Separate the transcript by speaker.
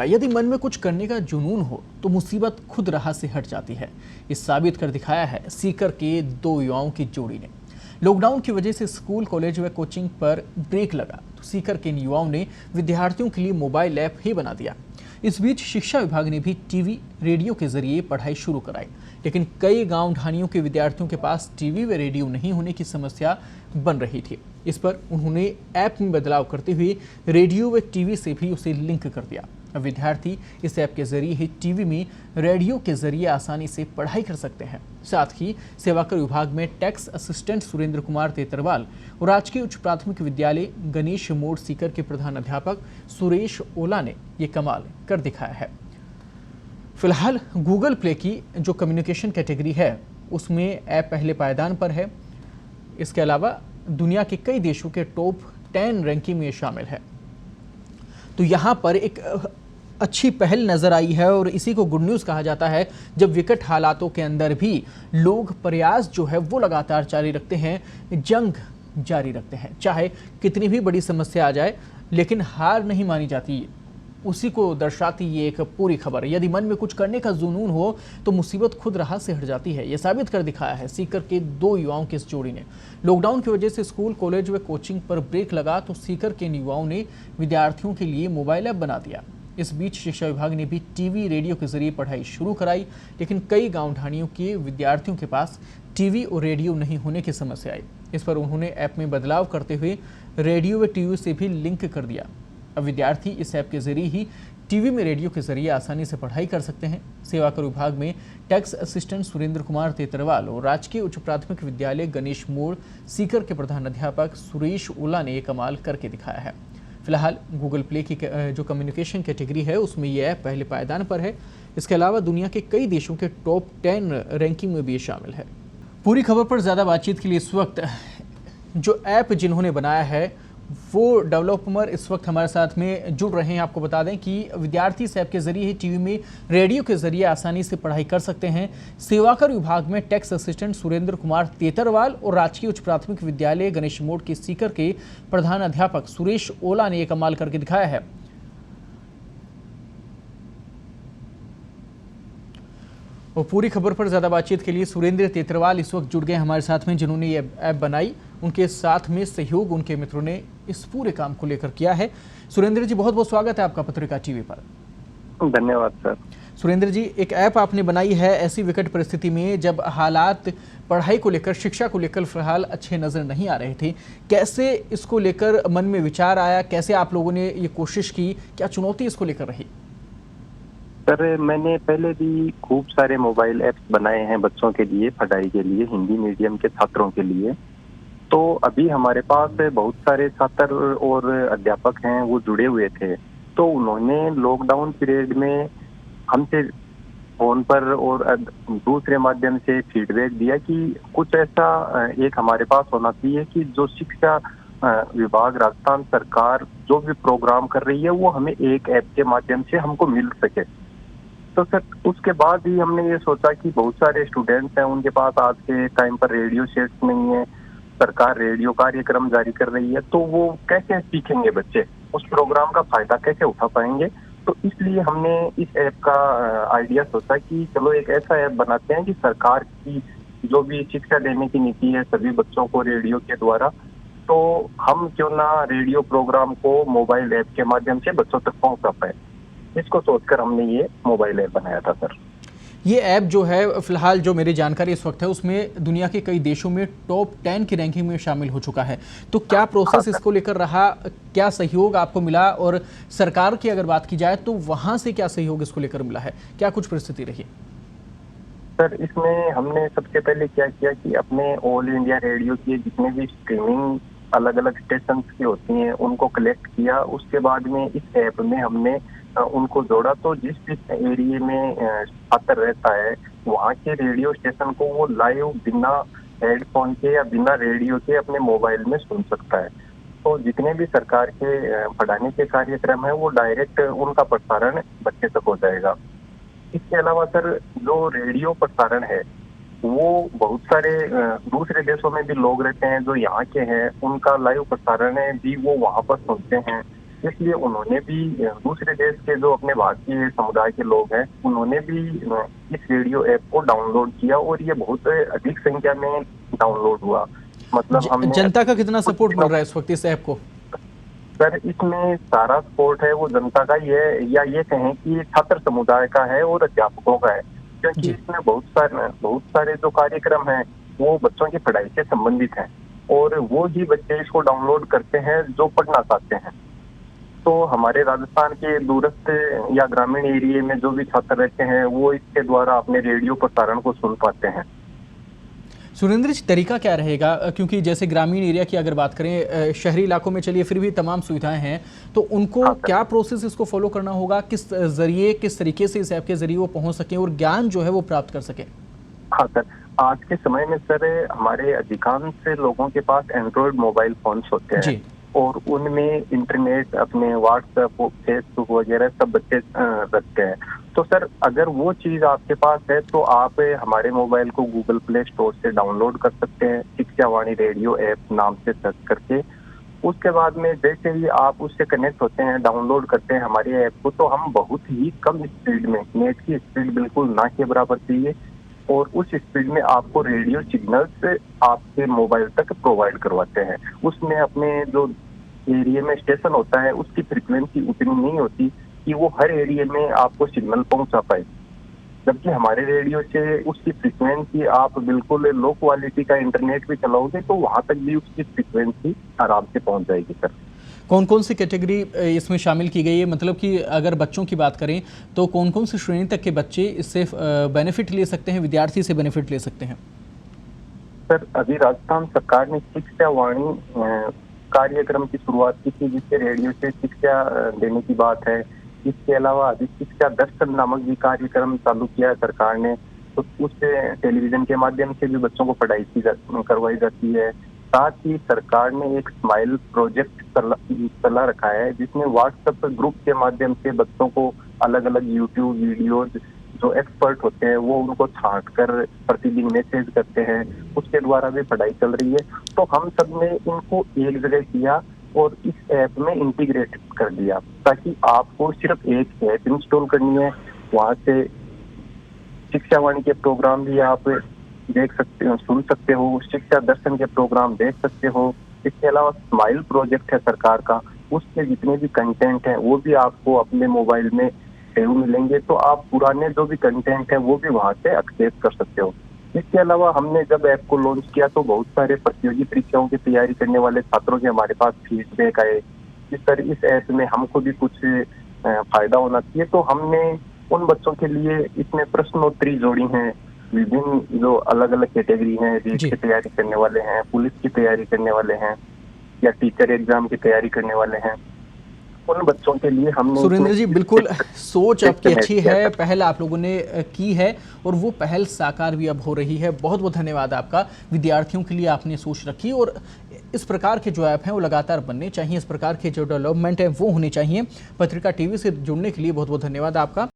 Speaker 1: यदि मन में कुछ करने का जुनून हो तो मुसीबत खुद राह से हट जाती है। इस साबित कर दिखाया है सीकर के दो युवाओं की जोड़ी ने। लॉकडाउन की वजह से स्कूल, कॉलेज व कोचिंग पर ब्रेक लगा तो सीकर के इन युवाओं ने विद्यार्थियों के लिए मोबाइल ऐप ही बना दिया। इस बीच शिक्षा विभाग ने भी टीवी, रेडियो के जरिए पढ़ाई शुरू कराई, लेकिन कई गांव ढानियों के विद्यार्थियों के पास टीवी व रेडियो नहीं होने की समस्या बन रही थी। इस पर उन्होंने ऐप में बदलाव करते हुए रेडियो व टीवी से भी उसे लिंक कर दिया। अब विद्यार्थी इस ऐप के जरिए ही टीवी में रेडियो के जरिए आसानी से पढ़ाई कर सकते हैं। साथ ही सेवाकर विभाग में टैक्स असिस्टेंट सुरेंद्र कुमार तेतरवाल और राजकीय उच्च प्राथमिक विद्यालय गणेश मोड़ सीकर के प्रधान अध्यापक सुरेश ओला ने ये कमाल कर दिखाया है। फिलहाल गूगल प्ले की जो कम्युनिकेशन कैटेगरी है उसमें ऐप पहले पायदान पर है। इसके अलावा दुनिया के कई देशों के टॉप 10 रैंकिंग में शामिल है। तो यहाँ पर एक अच्छी पहल नजर आई है और इसी को गुड न्यूज़ कहा जाता है, जब विकट हालातों के अंदर भी लोग प्रयास जो है वो लगातार जारी रखते हैं, जंग जारी रखते हैं। चाहे कितनी भी बड़ी समस्या आ जाए लेकिन हार नहीं मानी जाती। उसी को दर्शाती ये एक पूरी खबर। यदि मन में कुछ करने का जुनून हो तो मुसीबत खुद राह से हट जाती है। ये साबित कर दिखाया है सीकर के दो युवाओं की इस जोड़ी ने। लॉकडाउन की वजह से स्कूल, कॉलेज व कोचिंग पर ब्रेक लगा तो सीकर के इन युवाओं ने विद्यार्थियों के लिए मोबाइल ऐप बना दिया। इस बीच शिक्षा विभाग ने भी टीवी, रेडियो के जरिए पढ़ाई शुरू कराई, लेकिन कई गाँव ढानियों के विद्यार्थियों के पास टीवी और रेडियो नहीं होने की समस्या आई। इस पर उन्होंने ऐप में बदलाव करते हुए रेडियो व टीवी से भी लिंक कर दिया। अब विद्यार्थी इस ऐप के जरिए ही टीवी में रेडियो के जरिए आसानी से पढ़ाई कर सकते हैं। सेवाकर विभाग में टैक्स असिस्टेंट सुरेंद्र कुमार तेतरवाल और राजकीय उच्च प्राथमिक विद्यालय गणेश मोड़ सीकर के प्रधान अध्यापक सुरेश ओला ने एक कमाल करके दिखाया है। फिलहाल गूगल प्ले की जो कम्युनिकेशन कैटेगरी है उसमें यह ऐप पहले पायदान पर है। इसके अलावा दुनिया के कई देशों के टॉप 10 रैंकिंग में भी ये शामिल है। पूरी खबर पर ज़्यादा बातचीत के लिए इस वक्त जो ऐप जिन्होंने बनाया है वो डेवलपर इस वक्त हमारे साथ में जुड़ रहे हैं। आपको बता दें कि विद्यार्थी इस ऐप के जरिए ही टीवी में, रेडियो के जरिए आसानी से पढ़ाई कर सकते हैं। सेवाकर विभाग में टैक्स असिस्टेंट सुरेंद्र कुमार तेतरवाल और राजकीय उच्च प्राथमिक विद्यालय गणेश मोड़ के सीकर के प्रधान अध्यापक सुरेश ओला ने यह कमाल करके दिखाया है। और पूरी खबर पर ज़्यादा बातचीत के लिए सुरेंद्र तेतरवाल इस वक्त जुड़ गए हमारे साथ में, जिन्होंने ये ऐप बनाई। उनके साथ में सहयोग उनके मित्रों ने इस पूरे काम को लेकर किया है। सुरेंद्र जी, बहुत बहुत स्वागत है आपका पत्रिका टीवी पर।
Speaker 2: धन्यवाद सर।
Speaker 1: सुरेंद्र जी, एक ऐप आपने बनाई है ऐसी विकट परिस्थिति में जब हालात पढ़ाई को लेकर, शिक्षा को लेकर फिलहाल अच्छे नज़र नहीं आ रहे थे। कैसे इसको लेकर मन में विचार आया, कैसे आप लोगों ने ये कोशिश की, क्या चुनौती इसको लेकर रही?
Speaker 2: सर, मैंने पहले भी खूब सारे मोबाइल ऐप्स बनाए हैं बच्चों के लिए, पढ़ाई के लिए, हिंदी मीडियम के छात्रों के लिए। तो अभी हमारे पास बहुत सारे छात्र और अध्यापक हैं, वो जुड़े हुए थे। तो उन्होंने लॉकडाउन पीरियड में हमसे फोन पर और दूसरे माध्यम से फीडबैक दिया कि कुछ ऐसा एक हमारे पास होना चाहिए कि जो शिक्षा विभाग, राजस्थान सरकार जो भी प्रोग्राम कर रही है वो हमें एक ऐप के माध्यम से हमको मिल सके। तो सर, उसके बाद ही हमने ये सोचा कि बहुत सारे स्टूडेंट्स हैं, उनके पास आज के टाइम पर रेडियो सेट्स नहीं है, सरकार रेडियो कार्यक्रम जारी कर रही है, तो वो कैसे सीखेंगे बच्चे, उस प्रोग्राम का फायदा कैसे उठा पाएंगे। तो इसलिए हमने इस ऐप का आइडिया सोचा कि चलो एक ऐसा ऐप बनाते हैं कि सरकार की जो भी शिक्षा देने की नीति है सभी बच्चों को रेडियो के द्वारा, तो हम क्यों ना रेडियो प्रोग्राम को मोबाइल ऐप के माध्यम से बच्चों तक पहुंचा पाए। इसको सोचकर हमने ये मोबाइल ऐप बनाया था सर।
Speaker 1: ये ऐप जो है फिलहाल जो मेरी जानकारी इस वक्त है उसमें दुनिया के कई देशों में टॉप 10 की रैंकिंग में शामिल हो चुका है। तो क्या प्रोसेस इसको लेकर रहा, क्या सहयोग आपको मिला, और सरकार की अगर बात की जाए तो वहां से क्या सहयोग इसको लेकर मिला है, क्या कुछ परिस्थिति रही?
Speaker 2: सर, इसमें हमने सबसे पहले क्या किया कि अपने ऑल इंडिया रेडियो की जितने भी स्ट्रीमिंग अलग अलग स्टेशन की होती हैं उनको कलेक्ट किया। उसके बाद में इस ऐप में हमने उनको जोड़ा, तो जिस एरिया में छात्र रहता है वहाँ के रेडियो स्टेशन को वो लाइव बिना हेडफोन के या बिना रेडियो के अपने मोबाइल में सुन सकता है। तो जितने भी सरकार के पढ़ाने के कार्यक्रम है वो डायरेक्ट उनका प्रसारण बच्चे तक हो जाएगा। इसके अलावा सर, जो रेडियो प्रसारण है वो बहुत सारे दूसरे देशों में भी लोग रहते हैं जो यहाँ के हैं, उनका लाइव प्रसारण है भी वो वहाँ पर सुनते हैं। इसलिए उन्होंने भी दूसरे देश के जो अपने भारतीय समुदाय के लोग हैं, उन्होंने भी इस रेडियो ऐप को डाउनलोड किया और ये बहुत अधिक संख्या में डाउनलोड हुआ। मतलब हमने
Speaker 1: जनता का कितना सपोर्ट मिल रहा है इस वक्त इस ऐप को?
Speaker 2: सर इसमें सारा सपोर्ट है वो जनता का ही है, या ये कहें कि छात्र समुदाय का है और अध्यापकों का है, क्योंकि इसमें बहुत सारे जो कार्यक्रम हैं वो बच्चों की पढ़ाई से संबंधित हैं और वो ही बच्चे इसको डाउनलोड करते हैं जो पढ़ना चाहते हैं। तो हमारे राजस्थान के दूरस्थ या ग्रामीण एरिया में जो भी छात्र रहते हैं वो इसके द्वारा अपने रेडियो प्रसारण को सुन पाते हैं।
Speaker 1: सुरेंद्र जी, तरीका क्या रहेगा? क्योंकि जैसे ग्रामीण एरिया की अगर बात करें, शहरी इलाकों में चलिए फिर भी तमाम सुविधाएं हैं, तो उनको क्या प्रोसेस इसको फॉलो करना होगा? किस तरीके से इस ऐप के जरिए वो पहुंच सकें और ज्ञान जो है वो प्राप्त कर सकें?
Speaker 2: हाँ सर, आज के समय में सर हमारे अधिकांश लोगों के पास एंड्रॉयड मोबाइल फोन्स होते हैं और उनमें इंटरनेट, अपने व्हाट्सएप, फेसबुक वगैरह सब बच्चे रखते हैं। तो सर अगर वो चीज आपके पास है तो आप हमारे मोबाइल को गूगल प्ले स्टोर से डाउनलोड कर सकते हैं, शिक्षावाणी रेडियो ऐप नाम से सर्च करके। उसके बाद में जैसे ही आप उससे कनेक्ट होते हैं, डाउनलोड करते हैं हमारी ऐप को, तो हम बहुत ही कम स्पीड में, नेट की स्पीड बिल्कुल ना के बराबर चाहिए, और उस स्पीड में आपको रेडियो सिग्नल्स आपके मोबाइल तक प्रोवाइड करवाते हैं। उसमें अपने जो एरिया में स्टेशन होता है उसकी फ्रीक्वेंसी उतनी नहीं होती कि वो हर एरिया में आपको सिग्नल पहुंचा पाए, जबकि हमारे रेडियो से उसकी फ्रीक्वेंसी, आप बिल्कुल लो क्वालिटी का इंटरनेट भी चलाओगे तो वहां तक भी उसकी फ्रीक्वेंसी आराम से पहुंच जाएगी सर।
Speaker 1: कौन कौन सी कैटेगरी इसमें शामिल की गई है? मतलब कि अगर बच्चों की बात करें तो कौन कौन सी श्रेणी तक के बच्चे इससे बेनिफिट ले सकते हैं, विद्यार्थी से बेनिफिट ले सकते हैं?
Speaker 2: सर अभी राजस्थान सरकार ने शिक्षावाणी कार्यक्रम की शुरुआत की थी, जिससे रेडियो से शिक्षा देने की बात है। इसके अलावा अभी शिक्षा दर्शन नामक भी कार्यक्रम चालू किया है सरकार ने, तो उससे टेलीविजन के माध्यम से भी बच्चों को पढ़ाई करवाई जाती है। साथ ही सरकार ने एक स्माइल प्रोजेक्ट चला रखा है, जिसमें व्हाट्सएप ग्रुप के माध्यम से बच्चों को अलग अलग यूट्यूब वीडियोज, जो एक्सपर्ट होते हैं वो उनको छांट कर प्रतिदिन मैसेज करते हैं, उसके द्वारा भी पढ़ाई चल रही है। तो हम सब ने इनको एक जगह किया और इस ऐप में इंटीग्रेट कर दिया, ताकि आपको सिर्फ एक ऐप इंस्टॉल करनी है, वहां से शिक्षावाणी के प्रोग्राम भी आप देख सकते हो, सुन सकते हो, शिक्षा दर्शन के प्रोग्राम देख सकते हो। इसके अलावा स्माइल प्रोजेक्ट है सरकार का, उसके जितने भी कंटेंट है वो भी आपको अपने मोबाइल में सेव मिलेंगे, तो आप पुराने जो भी कंटेंट है वो भी वहां से एक्सेस कर सकते हो। इसके अलावा हमने जब ऐप को लॉन्च किया तो बहुत सारे प्रतियोगी परीक्षाओं की तैयारी करने वाले छात्रों के हमारे पास फीडबैक आए, इस तरह इस ऐप में हमको भी कुछ फायदा होना चाहिए। तो हमने उन बच्चों के लिए इसमें प्रश्नोत्तरी जोड़ी हैं, विभिन्न जो अलग अलग कैटेगरी हैं, रीट की तैयारी करने वाले हैं, पुलिस की तैयारी करने वाले हैं, या टीचर एग्जाम की तैयारी करने वाले हैं, उन बच्चों के लिए हमने।
Speaker 1: सुरेंद्र जी, बिल्कुल सोच आपकी अच्छी है, पहल आप लोगों ने की है और वो पहल साकार भी अब हो रही है। बहुत बहुत धन्यवाद आपका। विद्यार्थियों के लिए आपने सोच रखी और इस प्रकार के जो ऐप हैं वो लगातार बनने चाहिए, इस प्रकार के जो डेवलपमेंट है वो होने चाहिए। पत्रिका टीवी से जुड़ने के लिए बहुत बहुत धन्यवाद आपका।